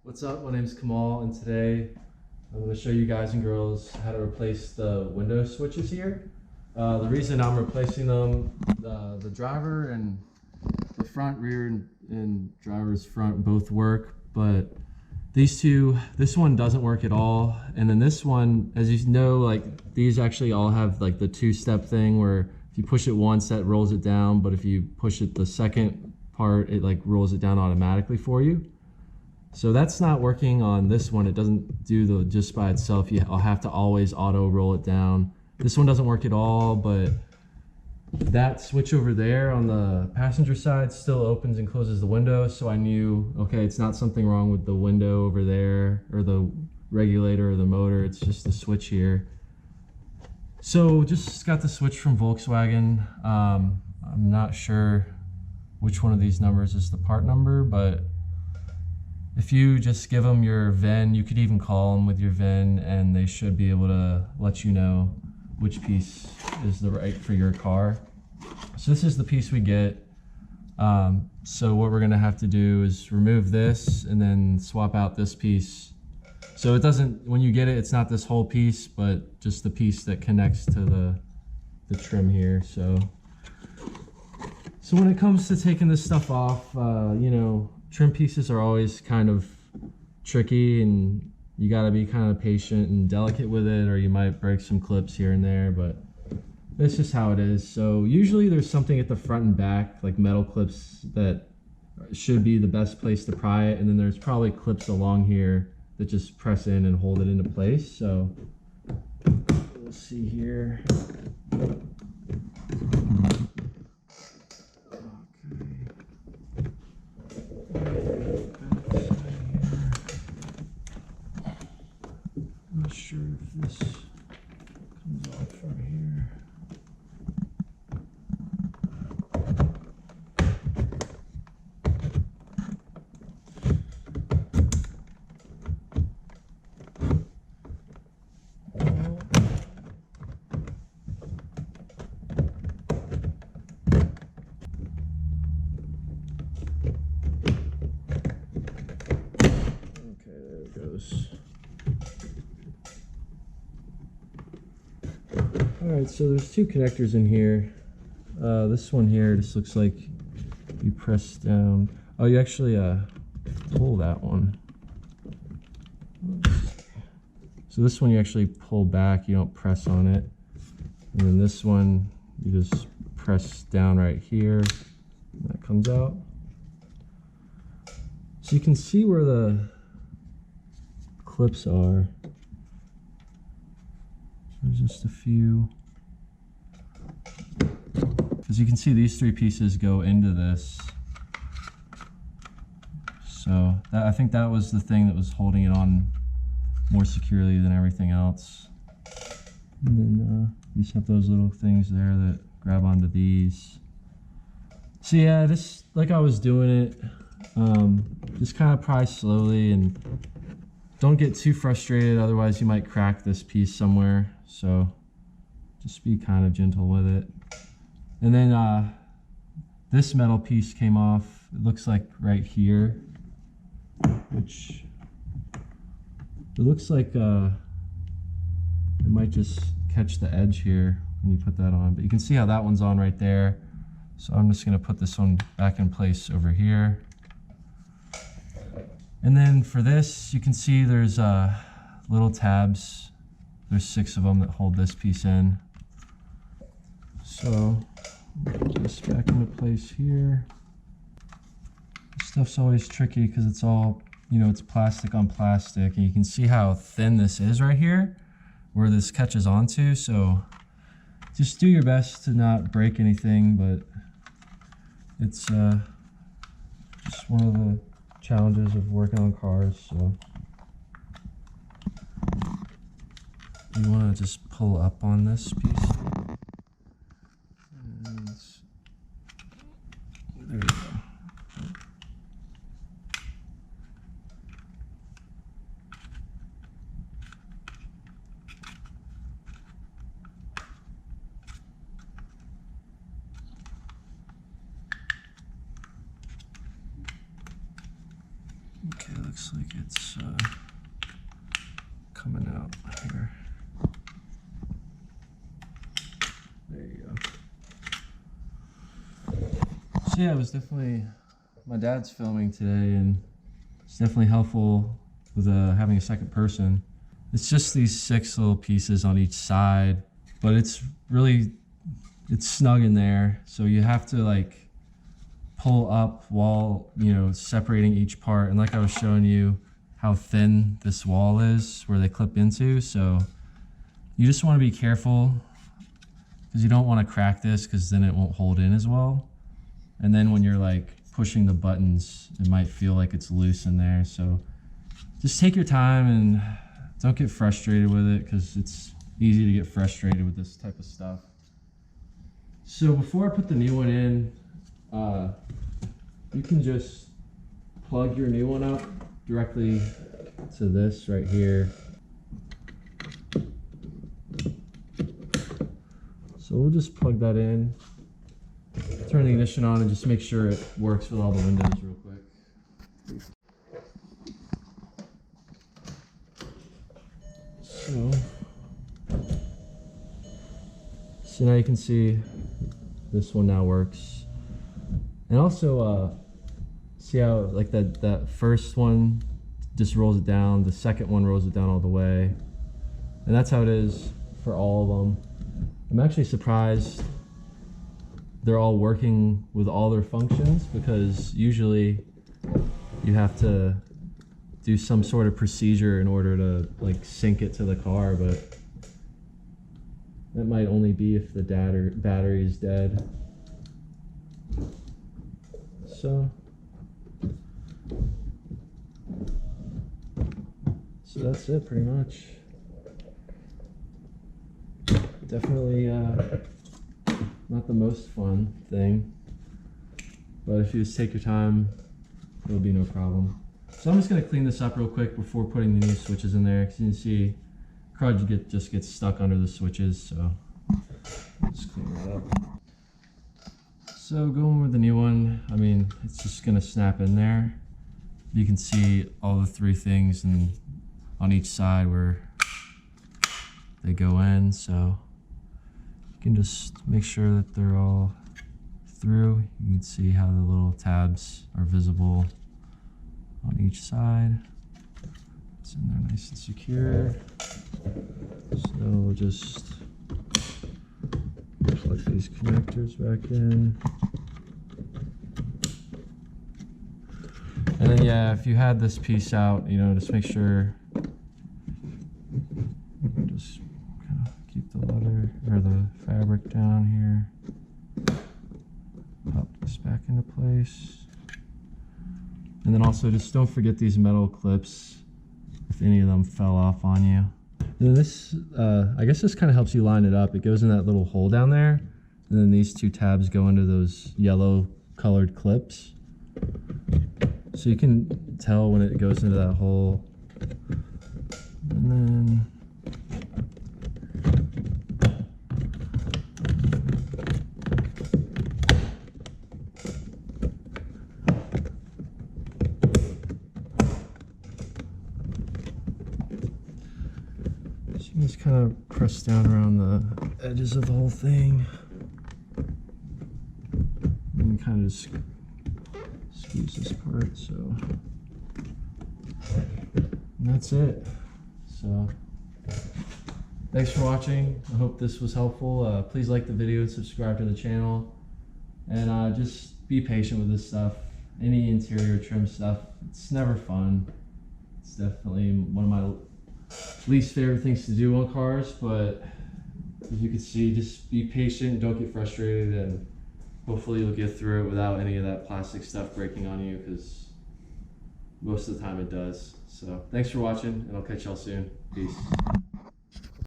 What's up? My name is Kamal, and today I'm going to show you guys and girls how to replace the window switches here. The reason I'm replacing them, the driver and the front, rear, and driver's front both work, but these two, this one doesn't work at all. And then this one, as you know, like these actually all have like the two-step thing where if you push it once, that rolls it down, but if you push it the second part, it like rolls it down automatically for you. So that's not working on this one. It doesn't do the just by itself. I'll have to always auto roll it down. This one doesn't work at all, but that switch over there on the passenger side still opens and closes the window. So I knew, okay, it's not something wrong with the window over there or the regulator or the motor. It's just the switch here. So just got the switch from Volkswagen. I'm not sure which one of these numbers is the part number, but if you just give them your VIN, you could even call them with your VIN and they should be able to let you know which piece is the right for your car. So this is the piece we get. So what we're gonna have to do is remove this and then swap out this piece. So it doesn't, when you get it, it's not this whole piece, but just the piece that connects to the trim here. So when it comes to taking this stuff off, you know, trim pieces are always kind of tricky and you got to be kind of patient and delicate with it, or you might break some clips here and there, but that's just how it is. So usually there's something at the front and back, like metal clips, that should be the best place to pry it, and then there's probably clips along here that just press in and hold it into place. So we'll see here. Not sure if this comes off from here. Okay, there it goes. Alright, so there's two connectors in here. This one here just looks like you press down. Oh, you actually pull that one. So this one you actually pull back, you don't press on it. And then this one, you just press down right here, and that comes out. So you can see where the clips are. There's just a few. As you can see, these three pieces go into this. So I think that was the thing that was holding it on more securely than everything else. And then you just have those little things there that grab onto these. So yeah, just like I was doing it, just kind of pry slowly and don't get too frustrated, otherwise you might crack this piece somewhere. So just be kind of gentle with it. And then this metal piece came off, it looks like right here, which it looks like it might just catch the edge here when you put that on. But you can see how that one's on right there. So I'm just gonna put this one back in place over here. And then for this, you can see there's little tabs. There's 6 of them that hold this piece in. So put this back into place here. This stuff's always tricky because it's all, you know, it's plastic on plastic, and you can see how thin this is right here where this catches onto. So just do your best to not break anything, but it's just one of the challenges of working on cars. So you want to just pull up on this piece, and there you go. Okay, look looks like it's coming out here. There you go. So yeah, it was definitely, my dad's filming today, and it's definitely helpful with having a second person. It's just these 6 little pieces on each side, but it's snug in there. So you have to like pull up while, you know, separating each part. And like I was showing you how thin this wall is where they clip into. So you just want to be careful because you don't want to crack this because then it won't hold in as well. And then when you're like pushing the buttons, it might feel like it's loose in there. So just take your time and don't get frustrated with it because it's easy to get frustrated with this type of stuff. So before I put the new one in, you can just plug your new one up directly to this right here. So we'll just plug that in, turn the ignition on, and just make sure it works with all the windows real quick. So now you can see this one now works. And also see how like that first one just rolls it down, the second one rolls it down all the way. And that's how it is for all of them. I'm actually surprised they're all working with all their functions, because usually you have to do some sort of procedure in order to like sync it to the car, but that might only be if the battery is dead. So that's it pretty much. Definitely not the most fun thing, but if you just take your time, it'll be no problem. So I'm just going to clean this up real quick before putting the new switches in there, because you can see crud just gets stuck under the switches, so just clean that up. So going with the new one, I mean, it's just going to snap in there. You can see all the 3 things and on each side where they go in, so you can just make sure that they're all through. You can see how the little tabs are visible on each side. It's in there nice and secure. So we'll just plug these connectors back in. And then yeah, if you had this piece out, you know, just make sure, just kind of keep the leather or the fabric down here. Pop this back into place. And then also just don't forget these metal clips if any of them fell off on you. And then this, I guess this kind of helps you line it up. It goes in that little hole down there, and then these 2 tabs go into those yellow colored clips. So you can tell when it goes into that hole. And then just kind of press down around the edges of the whole thing, and kind of just squeeze this part. So, and that's it. So, thanks for watching. I hope this was helpful. Please like the video and subscribe to the channel, and just be patient with this stuff. Any interior trim stuff, it's never fun. It's definitely one of my least favorite things to do on cars, but as you can see, just be patient, don't get frustrated, and hopefully you'll get through it without any of that plastic stuff breaking on you, because most of the time it does. So thanks for watching, and I'll catch y'all soon. Peace.